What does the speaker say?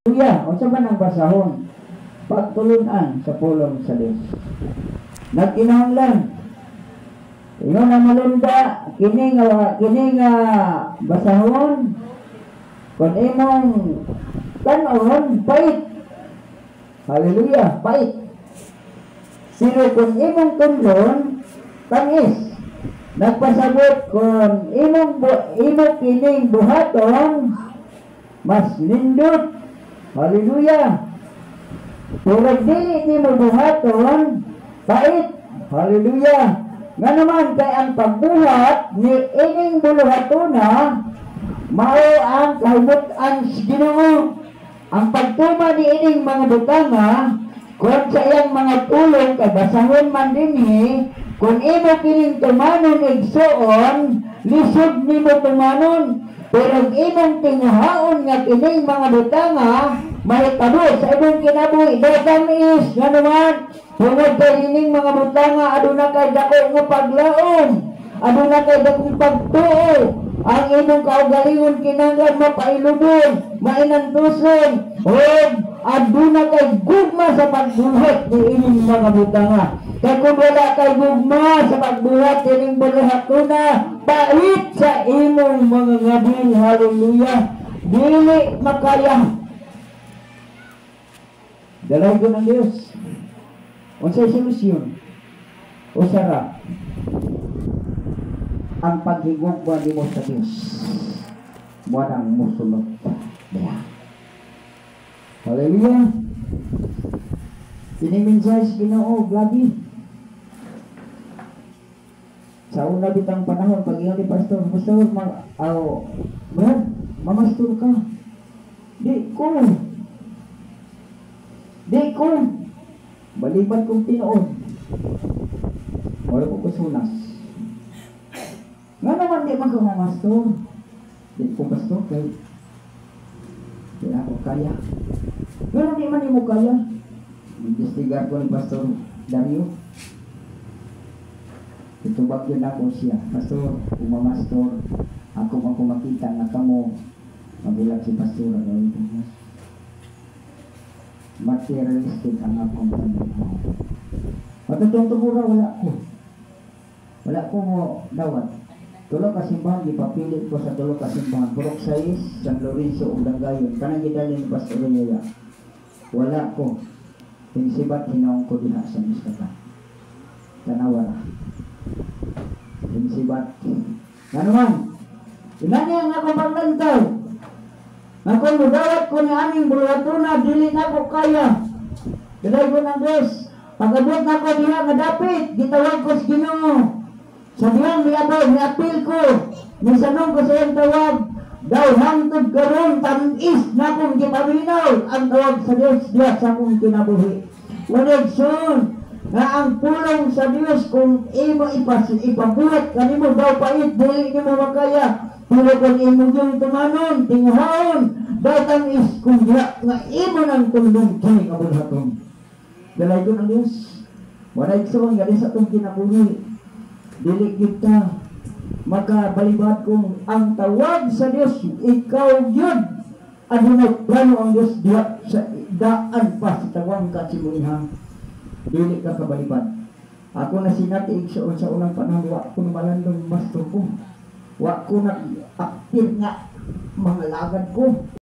Kuya, unsa man ang basahon? Pagtulunan sa pulong sa Dios. Nagkinahanglan. Ingon na malunda kini nga basahon kun imong tan-on pait. Hallelujah, pait. Sino kun imong tunlon tangis. Nagpasabot kun imo kining buhaton mas lindot. Hallelujah. Pero dili ni mo buhaton pait. Hallelujah. Nga naman kay ang pagbuhat ni ining buluhatuna mao ang kahimutan sa Ginoo. Ang pagtuma ni ining mga butanga kung sa iyang mga tulong kay basahon man dinhi, kung imo kining tumanon igsuon, lisod nimo tumanon. Pero imong tinguhaon nga kining mga butanga mahitabo sa imong kinabuhi daghang is nga naman tungod kay ining mga butanga aduna kay dako nga paglaom, aduna kay dakong pagtuo. Ang imong kaugalingon kinahanglan mapailubon, mainantuson, o aduna kay gugma sa pagbuhat ni ining mga butanga. Kaya kung wala kay gugma sa pagbuhat ining buluhatuna, pait sa imong mga ngabil. Hallelujah. Dili makaya. Dalay ko ng Diyos. Unsay solusyon? O sarap? Ang paghigugma nimo sa Diyos. Muadang musulot. Hallelujah. Inimensay Ginoo gabi. Sa una bitang panahon pag iyon ni pastor, Brad, mamastur ka. Di ko. Baliban kong tinoon. Wala ko kusunas. Nga naman di magkamamastor. Di ko pastor kay di ako kaya. Nga di man mo kaya. Investigar ko ni Pastor Dario. Itubag yun ako siya. Pastor, umamastor. Ako makita na kamo. Mabilang si Pastor. Materialistic ang akong panahon. Matutong tumura, wala ko mo dawat. Tulog kasimbahan, ipapili ko sa tulog kasimbahan. Purok 6, San Lorenzo, Ugdangayon. Kanang gidalin ni Pastor Raya. Wala ko. Pinsibat hinaong ko din sa miskata. Tanawara. Pinsibat. Nanuman, ilan niya nga akong paglantaw. Nga kung mudawat ko ni aming buluhatuna, dili na ko kaya. Dilay ko ng Diyos. Pagabot na ko diha nga dapit, gitawag ko sa Ginoo. Sa diyang miapil ko, misanong ko sa iyang tawag, daw hangtod karon tamis na kong gipaminaw ang tawag sa Diyos diya sa akong kinabuhi. Wanig son nga ang pulong sa Diyos kung imo ipabuhat kanimo daw pait dili nimo makaya. Pero kung imo yung tumanon tinguhaon daw tamis kung diya nga imo nang tulong kini kabulhaton. Dalay ko ng Diyos. Wanig son nga sa atong kinabuhi. Dili kita makabalibad kung ang tawag sa Diyos, ikaw yun. Adunay plano ang Diyos diya sa daan pa sa tawang kasimulihan. Dili ka kabalibad. Ako na sinatiig sa unang panahon, wa ko malandong master ko. Wa ko na aktif nga mga lagad ko.